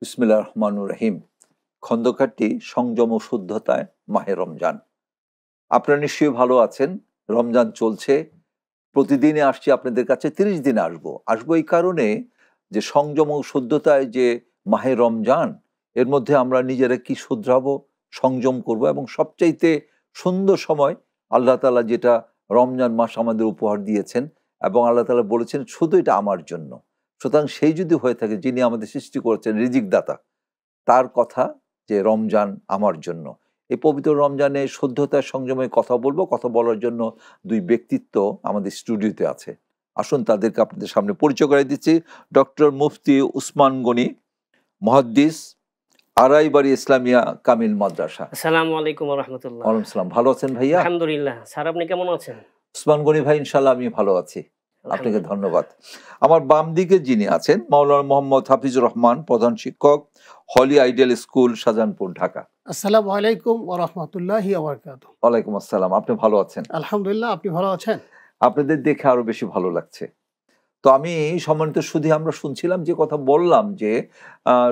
বিসমিল্লাহির রহমানির রহিম। খন্দকারটি সংযম ও শুদ্ধতায় মাহে রমজান। আপনারা নিশ্চয়ই ভালো আছেন। রমজান চলছে, প্রতিদিনে আসছি আপনাদের কাছে, 30 দিনে আসবো এই কারণে যে সংযম ও শুদ্ধতায় যে মাহে রমজান, এর মধ্যে আমরা নিজেরা কি শুধরাবো, সংযম করব, এবং সবচাইতে সুন্দর সময় আল্লাহ তাআলা যেটা রমজান মাস আমাদের উপহার দিয়েছেন, এবং আল্লাহ তাআলা বলেছেন শুধু এটা আমার জন্য। সুতরাং সেই যদি হয়ে থাকে, যিনি আমাদের সৃষ্টি করেছেন রিজিক দাতা, তার কথা যে রমজান আমার জন্য। এই পবিত্র রমজানে শুদ্ধতার সংযমে কথা বলবো। কথা বলার জন্য দুই ব্যক্তিত্ব আমাদের স্টুডিওতে আছে। আসুন তাদেরকে আপনাদের সামনে পরিচয় করে দিচ্ছি। ডক্টর মুফতি উসমান গনি, মুহাদ্দিস, আড়াইবাড়ি ইসলামিয়া কামিল মাদ্রাসা। আসসালামু আলাইকুম ওয়া রাহমাতুল্লাহ। ওয়ালাইকুম আসসালাম। ভালো আছেন ভাইয়া? আলহামদুলিল্লাহ। স্যার আপনি কেমন আছেন? উসমান গনি ভাই, ইনশাআল্লাহ আমি ভালো আছি। আপনাকে ধন্যবাদ। আমার বাম দিকে যিনি আছেন, মাওলানা মোহাম্মদ হাফিজুর রহমান, প্রধান শিক্ষক, হলি আইডিয়াল স্কুল, শাহজাহানপুর, ঢাকা। আসসালামু আলাইকুম ওয়া রাহমাতুল্লাহি ওয়া বারাকাতুহু। ওয়ালাইকুম আসসালাম। আপনি ভালো আছেন? আলহামদুলিল্লাহ, আপনি ভালো আছেন? আপনাদের দেখে আরো বেশি ভালো লাগছে। তো আমি সম্মানিত সুধী, আমরা শুনছিলাম যে কথা বললাম যে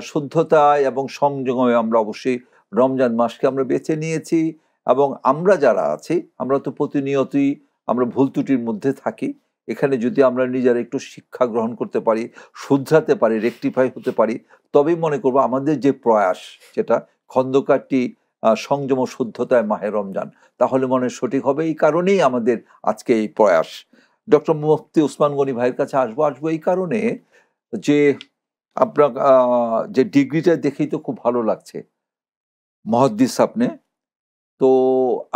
শুদ্ধতা এবং সংযমে আমরা অবশ্যই রমজান মাসকে আমরা বেছে নিয়েছি, এবং আমরা যারা আছি আমরা তো প্রতিনিয়তই আমরা ভুল ত্রুটির মধ্যে থাকি। এখানে যদি আমরা নিজেরা একটু শিক্ষা গ্রহণ করতে পারি, শুধরাতে পারি, রেকটিফাই হতে পারি, তবেই মনে করবো আমাদের যে প্রয়াস, যেটা খন্দকারটি সংযম ও শুদ্ধতায় মাহে রমজান, তাহলে মনে সঠিক হবে। এই কারণেই আমাদের আজকে এই প্রয়াস। ডক্টর মুফতি উসমান গনি ভাইয়ের কাছে আসবো এই কারণে যে আপনার যে ডিগ্রিটা দেখেই তো খুব ভালো লাগছে, মুহাদ্দিস আপনি। তো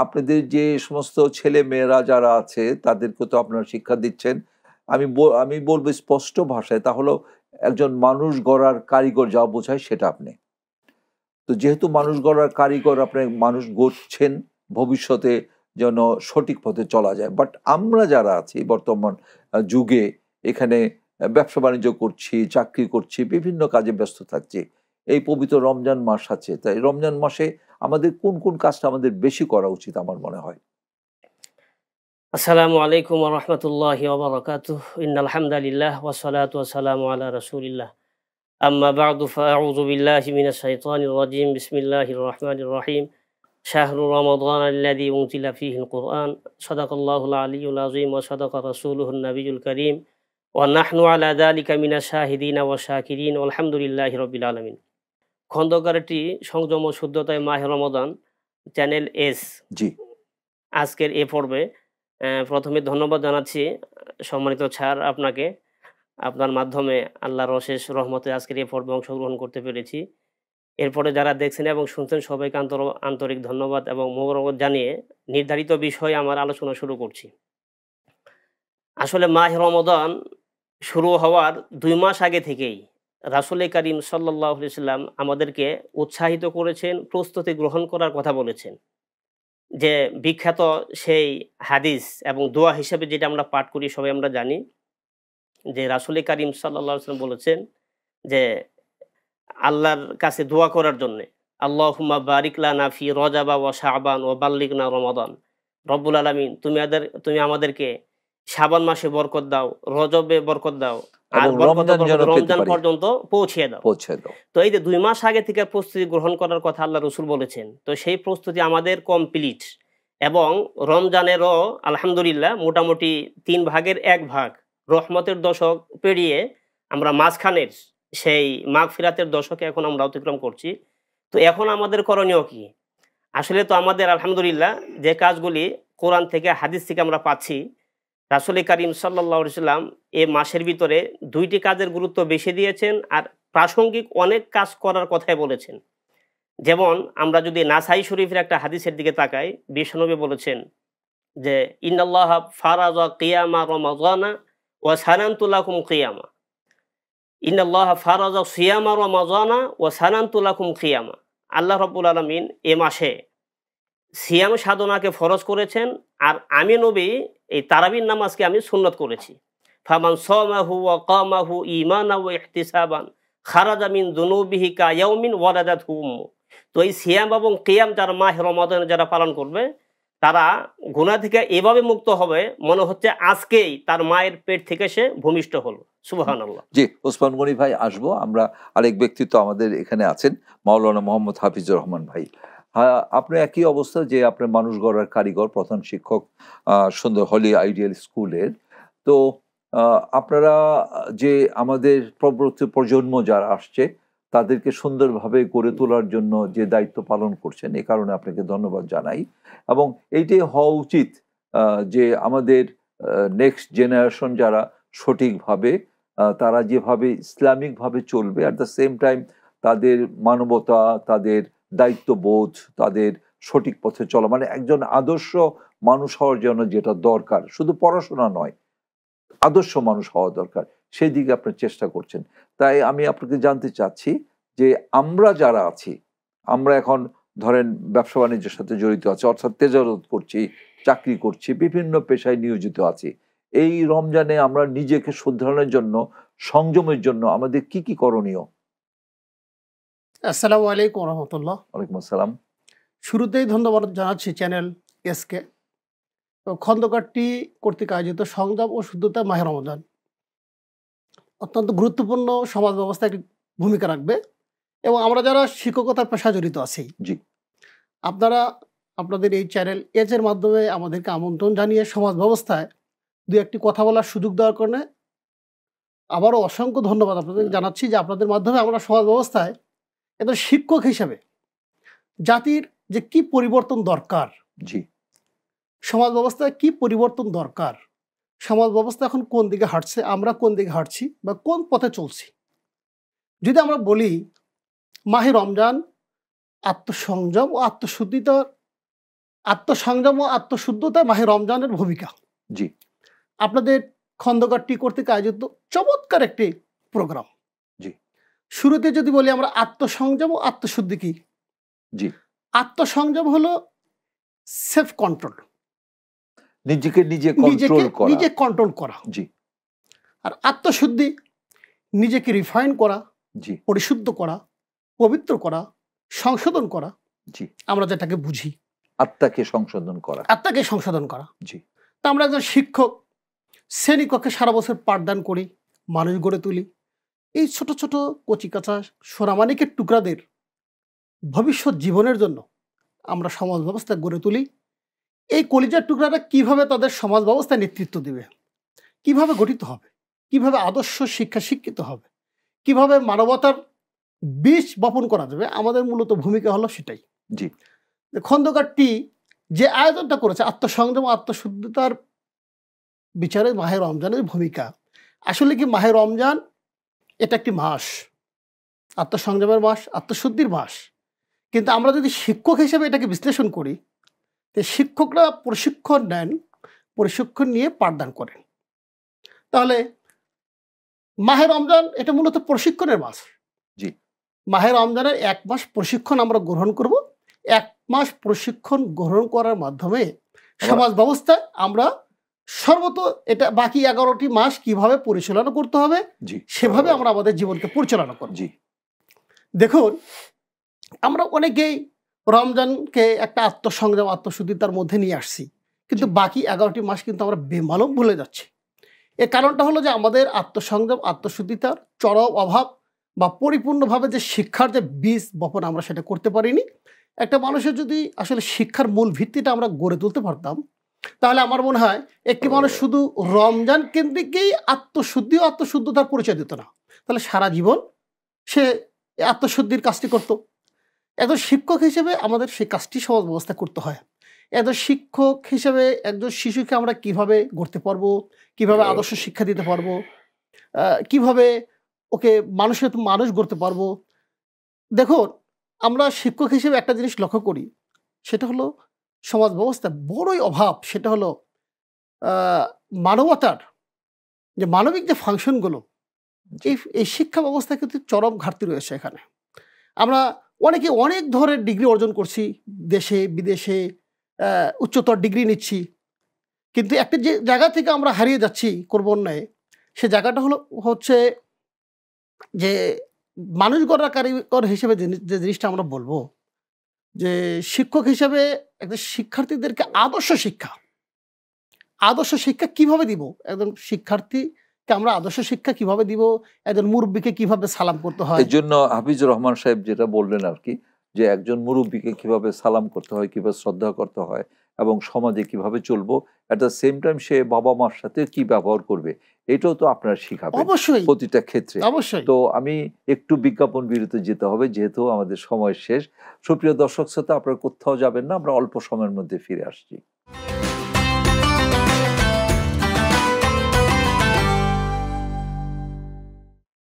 আপনাদের যে সমস্ত ছেলে মেয়েরা যারা আছে তাদেরকে তো আপনারা শিক্ষা দিচ্ছেন। আমি বলবো স্পষ্ট ভাষায়, তাহলে একজন মানুষ গড়ার কারিগর যা বোঝায় সেটা আপনি। তো যেহেতু মানুষ গড়ার কারিগর, আপনি মানুষ গড়ছেন ভবিষ্যতে যেন সঠিক পথে চলা যায়। বাট আমরা যারা আছি বর্তমান যুগে, এখানে ব্যবসা বাণিজ্য করছি, চাকরি করছি, বিভিন্ন কাজে ব্যস্ত থাকছি। এই পবিত্র রমজান মাস আছে, তাই রমজান মাসে আমাদের কোন কোন কাজটা আমাদের বেশি করা উচিত আমার মনে হয়? আসসালামু আলাইকুম ওয়া রাহমাতুল্লাহি ওয়া বারাকাতুহু। ইন্নাল হামদালিল্লাহ ওয়াস সালাতু ওয়াস সালামু আলা রাসূলিল্লাহ। আম্মা বা'দু ফাআউযু বিল্লাহি মিনাশ শাইতানির রাজীম। বিসমিল্লাহির রাহমানির রহিম। শাহরু রমাদান আল্লাযী উনজিলা ফীহিল কুরআন। সাদাকাল্লাহুল আলিয়্যুল আযীম ওয়া সাদাকা রাসূলুহুন নাবিয়্যুল কারীম। ওয়া নাহনু আলা যালিকা মিনাশ শাহিদিনা ওয়া শাকিরিন। আলহামদুলিল্লাহি রাব্বিল আলামিন। খন্দকারটি সংযম ও শুদ্ধতায় মাহে রমাদান চ্যানেল এস জি, আজকের এ পর্বে প্রথমে ধন্যবাদ জানাচ্ছি সম্মানিত স্যার আপনাকে। আপনার মাধ্যমে আল্লাহর অশেষ রহমতে আজকের এ পর্বে অংশগ্রহণ করতে পেরেছি। এরপরে যারা দেখছেন এবং শুনছেন সবাইকে আন্তরিক ধন্যবাদ এবং মোবারকবাদ জানিয়ে নির্ধারিত বিষয়ে আমার আলোচনা শুরু করছি। আসলে মাহে রমাদান শুরু হওয়ার 2 মাস আগে থেকেই রাসূল কারীম সাল্লাল্লাহু আলাইহি ওয়াসাল্লাম আমাদেরকে উৎসাহিত করেছেন, প্রস্তুতি গ্রহণ করার কথা বলেছেন। যে বিখ্যাত সেই হাদিস এবং দোয়া হিসেবে যেটা আমরা পাঠ করি সবাই আমরা জানি, যে রাসূল কারীম সাল্লাল্লাহু আলাইহি ওয়াসাল্লাম বলেছেন যে আল্লাহর কাছে দোয়া করার জন্যে, আল্লাহুম্মা বারিক লানা ফি রজাবা ওয়া শাবান ওয়া বাল্লিগনা রমাদান। রব্বুল আলামিন, তুমি আমাদেরকে শাবান মাসে বরকত দাও, রজবে বরকত দাও, আর রমজান পর্যন্ত পৌঁছে দাও। তো এই যে 2 মাস আগে থেকে প্রস্তুতি গ্রহণ করার কথা আল্লাহ রাসূল বলেছেন, তো সেই প্রস্তুতি আমাদের কমপ্লিট, এবং রমজানেরও আলহামদুলিল্লাহ মোটামুটি 3 ভাগের 1 ভাগ রহমতের দশক পেরিয়ে আমরা মাঝখানের সেই মাগফিরাতের দশকে এখন আমরা অতিক্রম করছি। তো এখন আমাদের করণীয় কি? আসলে তো আমাদের আলহামদুলিল্লাহ যে কাজগুলি কোরআন থেকে হাদিস থেকে আমরা পাচ্ছি, রাসূল কারীম সাল্লাল্লাহু আলাইহি ওয়াসাল্লাম এ মাসের ভিতরে 2টি কাজের গুরুত্ব বেশি দিয়েছেন, আর প্রাসঙ্গিক অনেক কাজ করার কথাই বলেছেন। যেমন আমরা যদি নাসাই শরীফের একটা হাদিসের দিকে তাকাই, বিশ্বনবী বলেছেন যে ইন্নাল্লাহা ফারাযা কিয়ামা রমাযানা ওয়া সানানতু লাকুম কিয়ামা। ইন্নাল্লাহা ফারাযা সিয়ামা রমাযানা ওয়া সানানতু লাকুম কিয়ামা। আল্লাহ রাব্বুল আলামিন এ মাসে সিয়াম সাধনাকে ফরজ করেছেন, আর আমি নবী এই তারাবির নামাজকে আমি সুন্নত করেছি। ফামান সামাহু ওয়া কামাহু ঈমানাও ওয়া ইহতিসাবান খারাজা মিন যুনুবিহি কায়াউমিন ওয়ালাদাতহু উম্মু। তো এই সিয়াম এবং কিয়াম যারা মাহে রমাদানে যারা পালন করবে, তারা গুনাহ থেকে এভাবে মুক্ত হবে মনে হচ্ছে আজকেই তার মায়ের পেট থেকে সে ভূমিষ্ঠ হলো। সুবহানাল্লাহ। জি, ওসমান গনি ভাই আসবো। আমরা আরেক ব্যক্তিত্ব আমাদের এখানে আছেন, মাওলানা মোহাম্মদ হাফিজুর রহমান ভাই। আপনার একই অবস্থা যে আপনার মানুষ গড়ার কারিগর, প্রধান শিক্ষক সুন্দর হলি আইডিয়াল স্কুলের। তো আপনারা যে আমাদের পরবর্তী প্রজন্ম যারা আসছে তাদেরকে সুন্দরভাবে গড়ে তোলার জন্য যে দায়িত্ব পালন করছেন, এ কারণে আপনাকে ধন্যবাদ জানাই। এবং এইটাই হওয়া উচিত যে আমাদের নেক্সট জেনারেশন যারা সঠিকভাবে তারা যেভাবে ইসলামিকভাবে চলবে, অ্যাট দ্য সেম টাইম তাদের মানবতা, তাদের দায়িত্ববোধ, তাদের সঠিক পথে চলা, মানে একজন আদর্শ মানুষ হওয়ার জন্য যেটা দরকার, শুধু পড়াশোনা নয়, আদর্শ মানুষ হওয়া দরকার, সেই দিকে আপনার চেষ্টা করছেন। তাই আমি আপনাকে জানতে চাচ্ছি যে আমরা যারা আছি, আমরা এখন ধরেন ব্যবসা বাণিজ্যের সাথে জড়িত আছি, অর্থাৎ তেজারত করছি, চাকরি করছি, বিভিন্ন পেশায় নিয়োজিত আছি। এই রমজানে আমরা নিজেকে শুধরানোর জন্য, সংযমের জন্য আমাদের কি কি করণীয়? আসসালামু আলাইকুম রহমতুল্লাহ। ওয়ালাইকুম আসসালাম। শুরুতেই ধন্যবাদ জানাচ্ছি চ্যানেল এসকে। তো খন্দকারটি কর্তৃক আয়োজিত সংযম ও শুদ্ধতা মাহে রমজান অত্যন্ত গুরুত্বপূর্ণ সমাজ ব্যবস্থায় একটি ভূমিকা রাখবে, এবং আমরা যারা শিক্ষকতার পেশা জড়িত আছি, জি, আপনারা আপনাদের এই চ্যানেল এর মাধ্যমে আমাদেরকে আমন্ত্রণ জানিয়ে সমাজ ব্যবস্থায় দু একটি কথা বলার সুযোগ দেওয়ার কারণে আবারও অসংখ্য ধন্যবাদ আপনাদের জানাচ্ছি, যে আপনাদের মাধ্যমে আমরা সমাজ ব্যবস্থায় একজন শিক্ষক হিসেবে জাতির যে কি পরিবর্তন দরকার, জি, সমাজ ব্যবস্থায় কি পরিবর্তন দরকার, সমাজ ব্যবস্থা এখন কোন দিকে হাঁটছে, আমরা কোন দিকে হাঁটছি বা কোন পথে চলছি, যদি আমরা বলি মাহে রমজান আত্মসংযম ও আত্মশুদ্ধতা মাহে রমজানের ভূমিকা। জি, আপনাদের খন্দকারটি কর্তৃক আয়োজিত চমৎকার একটি প্রোগ্রাম। জি, শুরুতে যদি বলি আমরা আত্মসংযম ও আত্মশুদ্ধি কি, জি, আত্মসংযম হলো সেলফ কন্ট্রোল, নিজেকে নিজে কন্ট্রোল করা। নিজে কন্ট্রোল করা। জি, আর আত্মশুদ্ধি নিজেকে রিফাইন করা, জি, পরিশুদ্ধ করা, পবিত্র করা, সংশোধন করা, জি, আমরা যেটাকে বুঝি আত্মাকে সংশোধন করা। আত্মাকে সংশোধন করা। জি, তা আমরা একজন শিক্ষক, শ্রেণীকক্ষে সারা বছর পাঠদান করি, মানুষ গড়ে তুলি। এই ছোট ছোট কচিকাঁচা সোনামানিকের টুকরাদের ভবিষ্যৎ জীবনের জন্য আমরা সমাজ ব্যবস্থা গড়ে তুলি। এই কলিজার টুকরারা কিভাবে তাদের সমাজ ব্যবস্থায় নেতৃত্ব দেবে, কিভাবে গঠিত হবে, কিভাবে আদর্শ শিক্ষা শিক্ষিত হবে, কিভাবে মানবতার বীজ বপন করা যাবে, আমাদের মূলত ভূমিকা হলো সেটাই। জি, খন্দকারটি যে আয়োজনটা করেছে আত্মসংযম আত্মশুদ্ধতার বিচারে মাহে রমজানের ভূমিকা, আসলে কি মাহে রমজান এটা একটি মাস, আত্মসংযমের মাস, আত্মশুদ্ধির মাস। কিন্তু আমরা যদি শিক্ষক হিসেবে এটাকে বিশ্লেষণ করি, তো শিক্ষকরা প্রশিক্ষণ নেন, প্রশিক্ষণ নিয়ে পাঠদান করেন। তাহলে মাহে রমজান এটা মূলত প্রশিক্ষণের মাস। জি, মাহে রমজানের 1 মাস প্রশিক্ষণ আমরা গ্রহণ করব। 1 মাস প্রশিক্ষণ গ্রহণ করার মাধ্যমে সমাজ ব্যবস্থায় আমরা সর্বত এটা বাকি 11টি মাস কিভাবে পরিচালনা করতে হবে, জি, সেভাবে আমরা আমাদের জীবনকে পরিচালনা করব। জি, দেখুন, আমরা অনেকেই রমজানকে একটা আত্মসংযম আত্মশুদ্ধিতার মধ্যে নিয়ে আসছি, কিন্তু বাকি 11টি মাস কিন্তু আমরা বেমালুম ভুলে যাচ্ছি। এর কারণটা হলো যে আমাদের আত্মসংযম আত্মশুদ্ধিতার চরম অভাব, বা পরিপূর্ণভাবে যে শিক্ষার যে বীজ বপন আমরা সেটা করতে পারিনি। একটা মানুষের যদি আসলে শিক্ষার মূল ভিত্তিটা আমরা গড়ে তুলতে পারতাম, তাহলে আমার মনে হয় একটি মানুষ শুধু রমজান কেন্দ্রিকই আত্মশুদ্ধি ও আত্মশুদ্ধতার পরিচয় দিত না, তাহলে সারা জীবন সে আত্মশুদ্ধির কাজটি করত। একজন শিক্ষক হিসেবে আমাদের সেই কাজটি সমাজ ব্যবস্থা করতে হয়। একজন শিক্ষক হিসেবে একজন শিশুকে আমরা কিভাবে গড়তে পারবো, কিভাবে আদর্শ শিক্ষা দিতে পারবো, কিভাবে ওকে মানুষ গড়তে পারবো। দেখুন, আমরা শিক্ষক হিসেবে একটা জিনিস লক্ষ্য করি, সেটা হলো সমাজ ব্যবস্থা বড়ই অভাব, সেটা হলো মানবতার যে মানবিক যে ফাংশনগুলো, এই শিক্ষা ব্যবস্থা কিন্তু চরম ঘাটতি রয়েছে এখানে। আমরা অনেকে অনেক ধরনের ডিগ্রি অর্জন করছি, দেশে বিদেশে উচ্চতর ডিগ্রি নিচ্ছি, কিন্তু একটা যে জায়গা থেকে আমরা হারিয়ে যাচ্ছি ক্রমান্বয়ে, সে জায়গাটা হচ্ছে যে মানুষ গড়ার কারিগর হিসেবে যে জিনিসটা আমরা বলবো, যে শিক্ষক হিসেবে একটা শিক্ষার্থীদেরকে আদর্শ শিক্ষা কিভাবে দিব, একজন শিক্ষার্থীকে আমরা আদর্শ শিক্ষা কিভাবে দিব, একজন মুরব্বীকে কিভাবে সালাম করতে হয়। এই জন্য হাফিজুর রহমান সাহেব যেটা বললেন আর কি, যে একজন মুরব্বীকে কিভাবে সালাম করতে হয়, কিভাবে শ্রদ্ধা করতে হয় এবং সমাজে কিভাবে চলবো, এট দ্য সেম টাইম সে বাবা মার সাথে কি ব্যবহার করবে, এটাও তো আপনারা শিখাবেন অবশ্যই প্রতিটা ক্ষেত্রে। অবশ্যই। তো আমি একটু বিজ্ঞাপন বিরতি যেতে হবে, যেহেতু আমাদের সময় শেষ। সুপ্রিয় দর্শক শ্রোতা, আপনারা কোথাও যাবেন না, আমরা অল্প সময়ের মধ্যে ফিরে আসছি।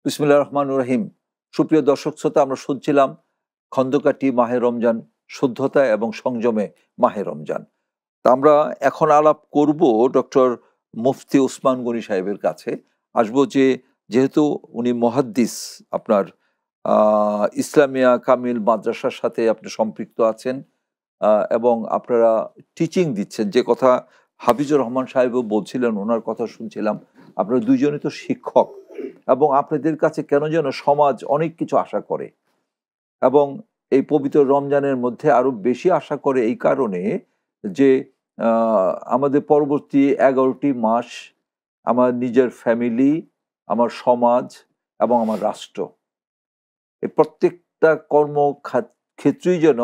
বিসমিল্লাহির রহমানির রহিম। সুপ্রিয় দর্শক শ্রোতা, আমরা শুনছিলাম খন্দকাটি মাহে রমজান, শুদ্ধতা এবং সংযমে মাহে রমজান। তা আমরা এখন আলাপ করব ডক্টর মুফতি উসমান গনি সাহেবের কাছে আসবো, যে যেহেতু উনি মুহাদ্দিস, আপনার ইসলামিয়া কামিল মাদ্রাসার সাথে আপনি সম্পৃক্ত আছেন এবং আপনারা টিচিং দিচ্ছেন, যে কথা হাফিজুর রহমান সাহেবও বলছিলেন, ওনার কথা শুনছিলাম। আপনারা দুইজনই তো শিক্ষক, এবং আপনাদের কাছে কেন যেন সমাজ অনেক কিছু আশা করে, এবং এই পবিত্র রমজানের মধ্যে আরো বেশি আশা করে এই কারণে যে আমাদের পরবর্তী 11টি মাস আমার নিজের ফ্যামিলি, আমার সমাজ এবং আমার রাষ্ট্র, এই প্রত্যেকটা কর্মক্ষেত্রেই যেন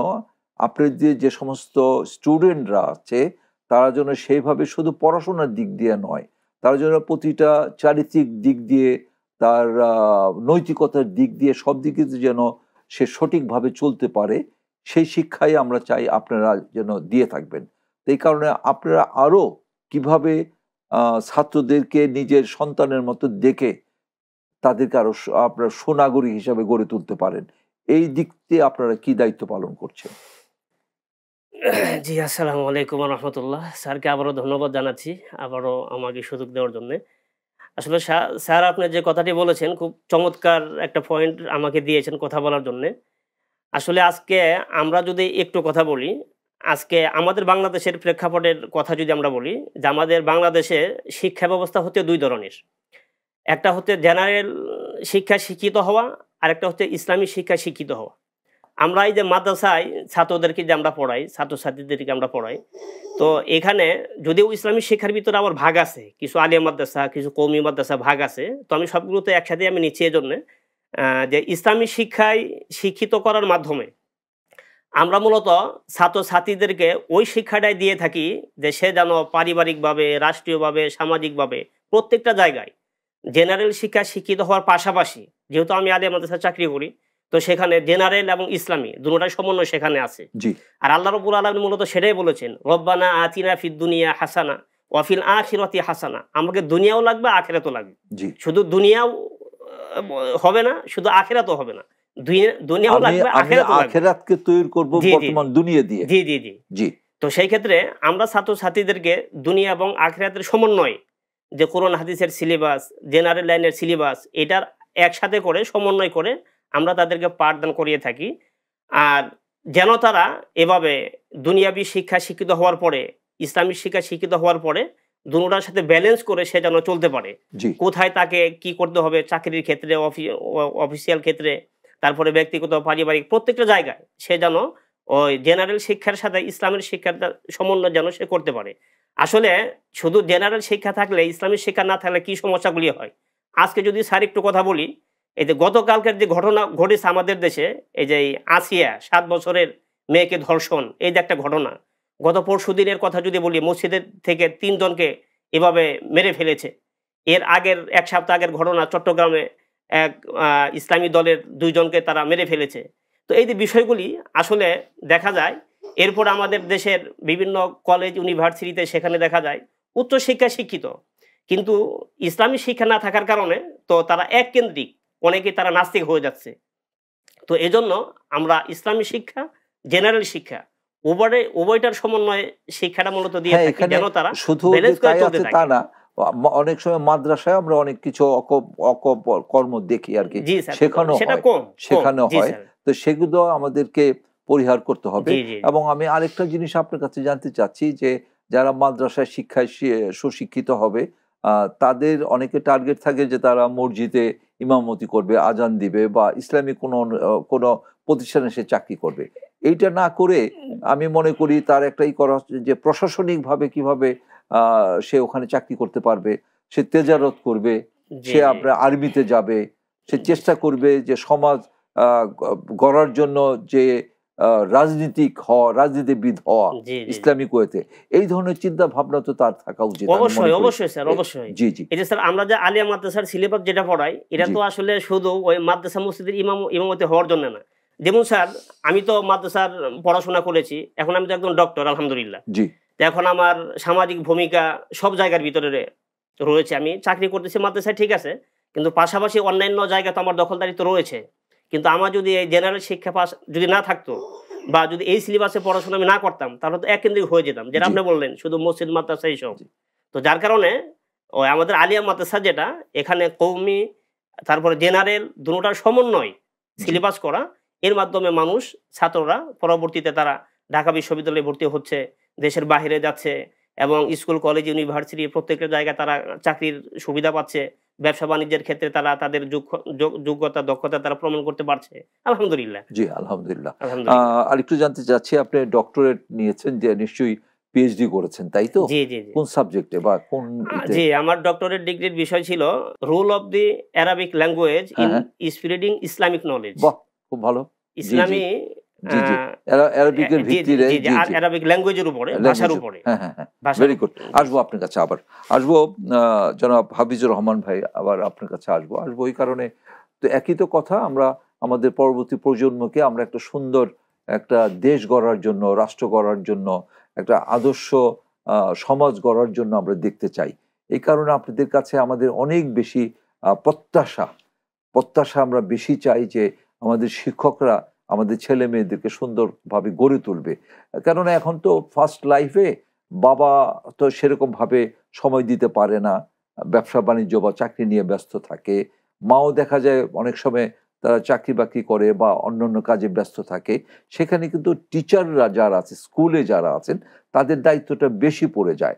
আপনাদের যে সমস্ত স্টুডেন্টরা আছে তারা যেন সেইভাবে শুধু পড়াশোনার দিক দিয়ে নয়, তারা যেন প্রতিটা চারিত্রিক দিক দিয়ে, তার নৈতিকতার দিক দিয়ে, সব দিকে যেন সে সঠিকভাবে চলতে পারে, সেই শিক্ষাই আমরা চাই আপনারা যেন দিয়ে থাকবেন। এই কারণে আপনারা আরও কিভাবে ছাত্রদেরকে নিজের সন্তানের মতো দেখে তাদেরকে আরো আপনার সুনাগরিক হিসাবে গড়ে তুলতে পারেন, এই দিক দিয়ে আপনারা কি দায়িত্ব পালন করছেন? জি, আসসালামু আলাইকুম ওয়া রাহমাতুল্লাহ। স্যারকে আবারও ধন্যবাদ জানাচ্ছি, আবারও আমাকে সুযোগ দেওয়ার জন্যে। আসলে স্যার আপনি যে কথাটি বলেছেন, খুব চমৎকার একটা পয়েন্ট আমাকে দিয়েছেন কথা বলার জন্যে। আসলে আজকে আমরা যদি একটু কথা বলি, আজকে আমাদের বাংলাদেশের প্রেক্ষাপটের কথা যদি আমরা বলি, যে আমাদের বাংলাদেশে শিক্ষা ব্যবস্থা হচ্ছে ২ ধরনের। একটা হচ্ছে জেনারেল শিক্ষায় শিক্ষিত হওয়া, আরেকটা হচ্ছে ইসলামী শিক্ষায় শিক্ষিত হওয়া। আমরা এই যে মাদ্রাসায় ছাত্রদেরকে যে আমরা পড়াই, ছাত্রছাত্রীদেরকে আমরা পড়াই, তো এখানে যদিও ইসলামী শিক্ষার ভিতরে আবার ভাগ আছে, কিছু আলিয়া মাদ্রাসা, কিছু কওমি মাদ্রাসা ভাগ আছে। তো আমি সবগুলোতে একসাথে আমি নিচ্ছি এজন্যে যে ইসলামী শিক্ষায় শিক্ষিত করার মাধ্যমে আমরা মূলত ছাত্রছাত্রীদেরকে ওই শিক্ষাটাই দিয়ে থাকি যে সে যেন পারিবারিকভাবে, রাষ্ট্রীয়ভাবে, সামাজিকভাবে প্রত্যেকটা জায়গায় জেনারেল শিক্ষা শিক্ষিত হওয়ার পাশাপাশি, যেহেতু আমি আলিয়া মাদ্রাসায় চাকরি করি, তো সেখানে জেনারেল এবং ইসলামী দুটোটাই সমন্বয় সেখানে আছে। আর আল্লাহ রাব্বুল আলামিন মূলত সেটাই বলেছেন, রব্বানা আতিনা ফিদ দুনিয়া হাসানা ওয়া ফিল আখিরাতি হাসানা। আমাকে দুনিয়াও লাগবে, আখিরাতও লাগবে। শুধু দুনিয়াও হবে না, শুধু আখিরাতও হবে না, দুনিয়াও লাগবে, আখিরাতও লাগবে। আখিরাতকে তৈরি করব বর্তমান দুনিয়া দিয়ে। জি জি জি জি। তো সেই ক্ষেত্রে আমরা ছাত্রছাত্রীদেরকে দুনিয়া এবং আখিরাতের সমন্বয়, যে কোরআন হাদিসের সিলেবাস, জেনারেল লাইনের সিলেবাস, এটার একসাথে করে সমন্বয় করে আমরা তাদেরকে পাঠদান করিয়ে থাকি। আর যেন তারা এভাবে দুনিয়াবী শিক্ষা শিক্ষিত হওয়ার পরে, ইসলামী শিক্ষা শিক্ষিত হওয়ার পরে দুটোটার সাথে ব্যালেন্স করে সে যেন চলতে পারে। কোথায় তাকে কি করতে হবে, চাকরির ক্ষেত্রে, অফিসিয়াল ক্ষেত্রে, তারপরে ব্যক্তিগত, পারিবারিক, প্রত্যেকটা জায়গায় সে যেন ওই জেনারেল শিক্ষার সাথে ইসলামের শিক্ষার সমন্বয় যেন সে করতে পারে। আসলে শুধু জেনারেল শিক্ষা থাকলে, ইসলামিক শিক্ষা না থাকলে কি সমস্যাগুলি হয়, আজকে যদি স্যার একটু কথা বলি, এই যে গতকালকের যে ঘটনা ঘটেছে আমাদের দেশে, এই যে আসিয়া 7 বছরের মেয়েকে ধর্ষণ, এই যে একটা ঘটনা, গত পরশু দিনের কথা যদি বলি, মসজিদের থেকে 3 জনকে এভাবে মেরে ফেলেছে। এর আগের 1 সপ্তাহ আগের ঘটনা, চট্টগ্রামে এক ইসলামী দলের 2 জনকে তারা মেরে ফেলেছে। তো এই যে বিষয়গুলি আসলে দেখা যায়, এরপর আমাদের দেশের বিভিন্ন কলেজ, ইউনিভার্সিটিতে সেখানে দেখা যায় উচ্চশিক্ষায় শিক্ষিত, কিন্তু ইসলামী শিক্ষা না থাকার কারণে তো তারা এককেন্দ্রিক, অনেকে তারা নাস্তিক হয়ে যাচ্ছে। তো এজন্য আমরা ইসলামী শিক্ষা, জেনারেল শিক্ষা উভয়টার সমন্বয়ে শিক্ষাটা মূলত দিয়ে থাকি, যেন তারা শুধু ব্যালেন্স করে চলতে থাকে। তা না, অনেক সময় মাদ্রাসায় আমরা অনেক কিছু কর্ম দেখি আর কি, সেখানে হয়। তো সেগুলো আমাদেরকে পরিহার করতে হবে। এবং আমি আরেকটা জিনিস আপনার কাছে জানতে চাচ্ছি, যে যারা মাদ্রাসায় শিক্ষায় সুশিক্ষিত হবে, তাদের অনেকে টার্গেট থাকে যে তারা মসজিদে ইমামতি করবে, আজান দিবে, বা ইসলামী কোনো প্রতিষ্ঠানে সে চাকরি করবে। এইটা না করে আমি মনে করি তার একটাই করা হচ্ছে যে প্রশাসনিকভাবে কিভাবে সে ওখানে চাকরি করতে পারবে, সে তেজারত করবে, জি সে জি আপনার আর্মিতে যাবে, সে চেষ্টা করবে যে সমাজ গড়ার জন্য যে রাজনীতিবিদ হওয়া জি জি ইসলামিক ওয়েতে, এই ধরনের চিন্তা ভাবনা তো তার থাকা উচিত আমি মনে অবশ্যই করি। অবশ্যই স্যার অবশ্যই। জি জি এই যে স্যার আমরা যে আলিয়া মাদ্রাসার সিলেবাস যেটা পড়াই এটা জি তো আসলে শুধু ওই মাদ্রাসা মসজিদের ইমামতি হওয়ার জন্য না। যেমন স্যার আমি তো মাদ্রাসার পড়াশোনা করেছি, এখন আমি তো একজন ডক্টর আলহামদুলিল্লাহ। জি তো এখন আমার সামাজিক ভূমিকা সব জায়গার ভিতরে রয়েছে। আমি চাকরি করতেছি মাদ্রাসায় ঠিক আছে, কিন্তু পাশাপাশি অন্যান্য জায়গা তো আমার দখলদারিত্ব রয়েছে। কিন্তু আমার যদি এই জেনারেল শিক্ষা পাস যদি না থাকতো বা যদি এই সিলেবাসে পড়াশোনা আমি না করতাম তাহলে তো এককেন্দ্রিক হয়ে যেতাম, যেটা জি আপনি বললেন শুধু মসজিদ মাদ্রাসা এইসব। জি তো যার কারণে ওই আমাদের আলিয়া মাদ্রাসা যেটা এখানে কওমি তারপরে জেনারেল দুটোটার সমন্বয় জি সিলেবাস করা, এর মাধ্যমে মানুষ ছাত্ররা পরবর্তীতে তারা ঢাকা বিশ্ববিদ্যালয়ে ভর্তি হচ্ছে, দেশের বাইরে যাচ্ছে এবং স্কুল কলেজ ইউনিভার্সিটি প্রত্যেকটা জায়গায় তারা চাকরির সুবিধা পাচ্ছে, ব্যবসা বাণিজ্যের ক্ষেত্রে তারা তাদের যোগ্যতা দক্ষতা তারা প্রমাণ করতে পারছে আলহামদুলিল্লাহ। জি আলহামদুলিল্লাহ। আলহামদুলিল্লাহ। আরেকটু জানতে চাচ্ছি, আপনি ডক্টরেট নিয়েছেন, যে নিশ্চয়ই পিএইচডি করেছেন তাই তো? জি জি জি কোন সাবজেক্টে বা কোন ইতে? জি আমার ডক্টরেট ডিগ্রির বিষয় ছিল role of the Arabic language হ্যাঁ ইন হ্যাঁ, স্প্রেডিং ইসলামিক নলেজ। বাহ, খুব ভালো। জি জি ইসলামী জি জি, আহ, অ্যারাবিকের জি জি ভিত্তিতে। জি জি জি আর জি, অ্যারাবিক ল্যাঙ্গুয়েজের উপরে, ভাষার ল্যাঙ্গুয়েজ। উপরে, হ্যাঁ হ্যাঁ হ্যাঁ, ভাষার ভেরি গুড। জি আসবো আপনার কাছে আবার, আসবো জনাব হাফিজুর রহমান ভাই, আবার আপনার কাছে আসবো আসবো এই কারণে, তো একই তো কথা, আমরা আমাদের পরবর্তী প্রজন্মকে আমরা একটা সুন্দর একটা দেশ গড়ার জন্য, রাষ্ট্র গড়ার জন্য, একটা আদর্শ সমাজ গড়ার জন্য আমরা দেখতে চাই। এই কারণে আপনাদের কাছে আমাদের অনেক বেশি প্রত্যাশা প্রত্যাশা আমরা বেশি চাই যে আমাদের শিক্ষকরা আমাদের ছেলে মেয়েদেরকে সুন্দরভাবে গড়ে তুলবে। কেননা এখন তো ফার্স্ট লাইফে বাবা তো সেরকম ভাবে সময় দিতে পারে না, ব্যবসা বাণিজ্য বা চাকরি নিয়ে ব্যস্ত থাকে। মাও দেখা যায় অনেক সময় তারা চাকরি বাকরি করে বা অন্যান্য কাজে ব্যস্ত থাকে। সেখানে কিন্তু টিচাররা যারা আছে, স্কুলে যারা আছেন, তাদের দায়িত্বটা বেশি পড়ে যায়।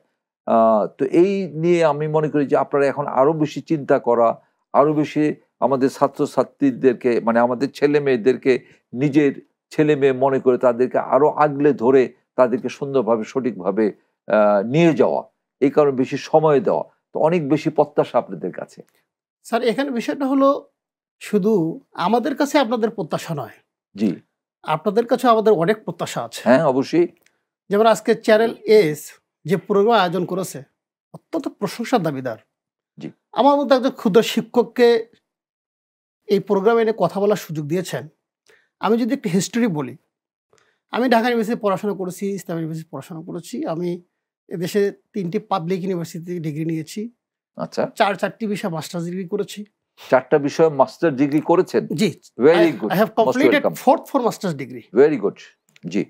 তো এই নিয়ে আমি মনে করি যে আপনারা এখন আরো বেশি চিন্তা করা, আরো বেশি আমাদের ছাত্রছাত্রীদেরকে, মানে আমাদের ছেলে মেয়েদেরকে নিজের ছেলে মেয়ে মনে করে তাদেরকে আরো আগলে ধরে তাদেরকে সুন্দরভাবে সঠিকভাবে নিয়ে যাওয়া, এই কারণে বেশি সময় দেওয়া, তো অনেক বেশি প্রত্যাশা আপনাদের কাছে। স্যার এখানে বিষয়টা হলো শুধু আমাদের কাছে আপনাদের প্রত্যাশা নয়, জি আপনাদের কাছে আমাদের অনেক প্রত্যাশা আছে। হ্যাঁ অবশ্যই। যেমন আজকে চ্যানেল এস যে প্রোগ্রাম আয়োজন করেছে অত্যন্ত প্রশংসার দাবিদার। জি আমার মতো একজন ক্ষুদ্র শিক্ষককে এই প্রোগ্রামে এনে কথা বলার সুযোগ দিয়েছেন। আমি যদি একটু হিস্টোরি বলি, আমি ঢাকা ইউনিভার্সিটি পড়াশোনা করেছি, ইসলাম ইউনিভার্সিটি পড়াশোনা করেছি। আমি এদেশে 3টি পাবলিক ইউনিভার্সিটি ডিগ্রি নিয়েছি, আচ্ছা, 4টি বিষয় মাস্টার্স ডিগ্রি করেছি। 4টা বিষয়ে মাস্টার ডিগ্রি করেছেন? জি, very good, I have most completed welcome, 4 masters degree. Very good. জি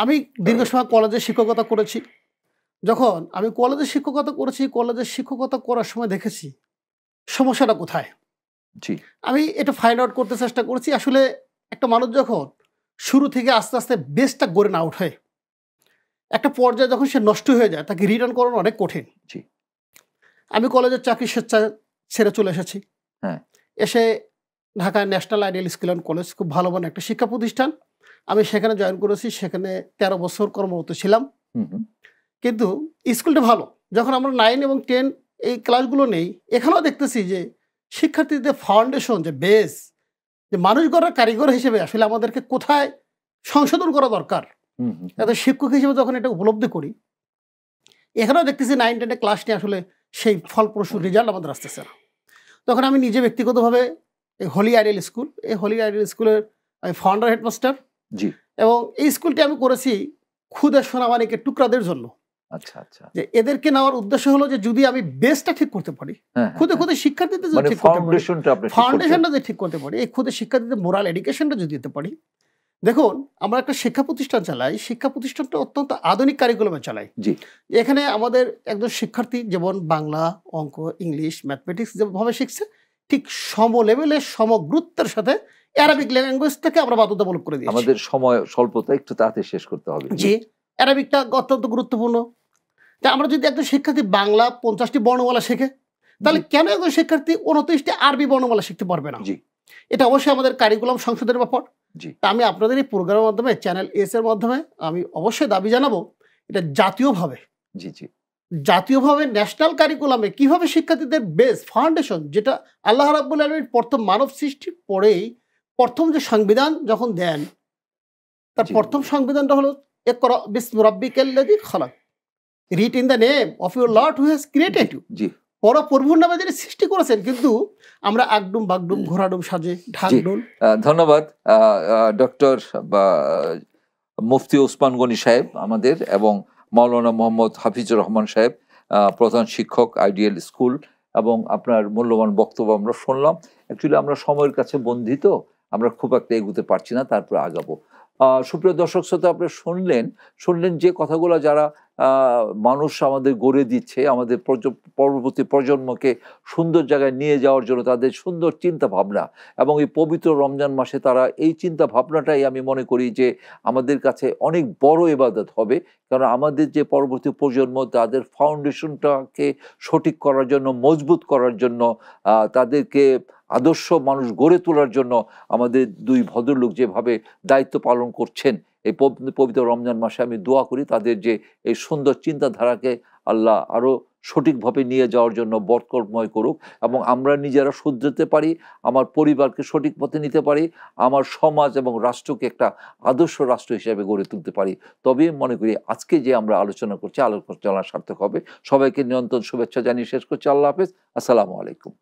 আমি দীর্ঘ সময় কলেজে শিক্ষকতা করেছি। যখন আমি কলেজে শিক্ষকতা করেছি, কলেজে শিক্ষকতা করার সময় দেখেছি সমস্যাটা কোথায়। জি আমি এটা ফাইন্ড আউট করতে চেষ্টা করেছি। আসলে একটা মানুষ যখন শুরু থেকে আস্তে আস্তে বেসটা গড়ে না ওঠে, একটা পর্যায়ে যখন সে নষ্ট হয়ে যায়, তাকে রিটার্ন করানো অনেক কঠিন। জি আমি কলেজের চাকরি স্বেচ্ছায় ছেড়ে চলে এসেছি। হ্যাঁ এসে ঢাকায় national ideal school and college, খুব ভালো মানের একটা শিক্ষা প্রতিষ্ঠান, আমি সেখানে জয়েন করেছি। সেখানে 13 বছর কর্মরত ছিলাম। হুম হুম, কিন্তু স্কুলটা ভালো। যখন আমরা 9 এবং 10 এই ক্লাসগুলো নেই, এখানেও দেখতেছি যে শিক্ষার্থীদের ফাউন্ডেশন, যে বেস, যে মানুষ গড়ার কারিগর হিসেবে আসলে আমাদেরকে কোথায় সংশোধন করা দরকার, হুম হুম, এত শিক্ষক হিসেবে যখন এটা উপলব্ধি করি, এখানেও দেখতেছি 9-10 ক্লাস নিয়ে আসলে সেই ফলপ্রসূ রেজাল্ট আমাদের আসতেছে না। তখন আমি নিজে ব্যক্তিগতভাবে এই হোলি আইডিয়াল স্কুল, এই হোলি আইডিয়াল স্কুলের আমি ফাউন্ডার হেডমাস্টার, জি এবং এই স্কুলটি আমি করেছি ক্ষুদে সোনামানিকের টুকরাদের জন্য। আচ্ছা আচ্ছা, যে এদেরকে নেওয়ার উদ্দেশ্য হলো যে যদি আমি বেসটা ঠিক করতে পারি, হ্যাঁ খুদে হ্যাঁ, খুদে শিক্ষার্থীদের যদি মানে ঠিক করতে পারি, ফাউন্ডেশনটা আপনি ঠিক করছেন। ফাউন্ডেশনটা যদি ঠিক করতে পারি, এই খুদে শিক্ষার্থীদের মোরাল এডুকেশনটা যদি দিতে পারি। দেখুন, আমরা একটা শিক্ষা প্রতিষ্ঠান চালাই, শিক্ষা প্রতিষ্ঠানটা অত্যন্ত আধুনিক কারিকুলামে চালাই। জি এখানে আমাদের একজন শিক্ষার্থী যেমন বাংলা, অঙ্ক, ইংলিশ, ম্যাথমেটিক্স যেভাবে শিখছে, ঠিক সম লেভেলে সমগুরুত্বের সাথে অ্যারাবিক ল্যাঙ্গুয়েজটাকে আমরা বাধ্যতামূলক করে দিয়েছি। আমাদের সময় স্বল্পতা, একটু তাড়াতাড়ি শেষ করতে হবে। জি, অ্যারাবিকটা অত্যন্ত গুরুত্বপূর্ণ। তা আমরা যদি একজন শিক্ষার্থী বাংলা 50টি বর্ণমালা শেখে, তাহলে জি কেন একজন শিক্ষার্থী 29টি আরবি বর্ণমালা শিখতে পারবে না? জি এটা অবশ্যই আমাদের কারিকুলাম সংশোধনের ব্যাপার। জি তা আমি আপনাদের এই প্রোগ্রামের মাধ্যমে, চ্যানেল এস এর মাধ্যমে আমি অবশ্যই দাবি জানাবো, এটা জাতীয়ভাবে জি জি জাতীয়ভাবে ন্যাশনাল কারিকুলামে কিভাবে শিক্ষার্থীদের বেস ফাউন্ডেশন, যেটা আল্লাহ রাব্বুল আলামিন প্রথম মানব সৃষ্টির পরেই প্রথম যে সংবিধান যখন দেন, তার জি প্রথম সংবিধানটা হলো ইকরা বিসমি রাব্বিকাল্লাযী খালাক, read in the name of your lord who has created you. জি প্রভুর নামে যিনি সৃষ্টি করেছেন, কিন্তু আমরা আগডুম বাগডুম ঘোড়াডুম সাজে জি ঢাকঢোল। ধন্যবাদ ডক্টর বা মুফতি ওসমান গনি সাহেব আমাদের, এবং মাওলানা মোহাম্মদ হাফিজুর রহমান সাহেব, প্রধান শিক্ষক আইডিয়াল স্কুল, এবং আপনার মূল্যবান বক্তব্য আমরা শুনলাম। অ্যাকচুয়ালি আমরা সময়ের কাছে বন্ধিত, আমরা খুব একটা এগোতে পারছি না, তারপরে আগাবো। সুপ্রিয় দর্শক শ্রোতা, আপনি শুনলেন যে কথাগুলো যারা মানুষ আমাদের গড়ে দিচ্ছে, আমাদের পরবর্তী প্রজন্মকে সুন্দর জায়গায় নিয়ে যাওয়ার জন্য তাদের সুন্দর চিন্তা ভাবনা, এবং এই পবিত্র রমজান মাসে তারা এই চিন্তা ভাবনাটাই আমি মনে করি যে আমাদের কাছে অনেক বড় ইবাদত হবে। কারণ আমাদের যে পরবর্তী প্রজন্ম, তাদের ফাউন্ডেশনটাকে সঠিক করার জন্য, মজবুত করার জন্য, তাদেরকে আদর্শ মানুষ গড়ে তোলার জন্য আমাদের দুই ভদ্রলোক যেভাবে দায়িত্ব পালন করছেন এই পবিত্র রমজান মাসে, আমি দোয়া করি তাদের যে এই সুন্দর চিন্তাধারাকে আল্লাহ আরও সঠিকভাবে নিয়ে যাওয়ার জন্য বরকতময় করুক, এবং আমরা নিজেরা শুধরাতে পারি, আমার পরিবারকে সঠিক পথে নিতে পারি, আমার সমাজ এবং রাষ্ট্রকে একটা আদর্শ রাষ্ট্র হিসেবে গড়ে তুলতে পারি। তবে মনে করি আজকে যে আমরা আলোচনা করছি, আলোচনা সার্থক হবে। সবাইকে নিরন্তর শুভেচ্ছা জানিয়ে শেষ করছি। আল্লাহ হাফেজ, আসসালামু আলাইকুম।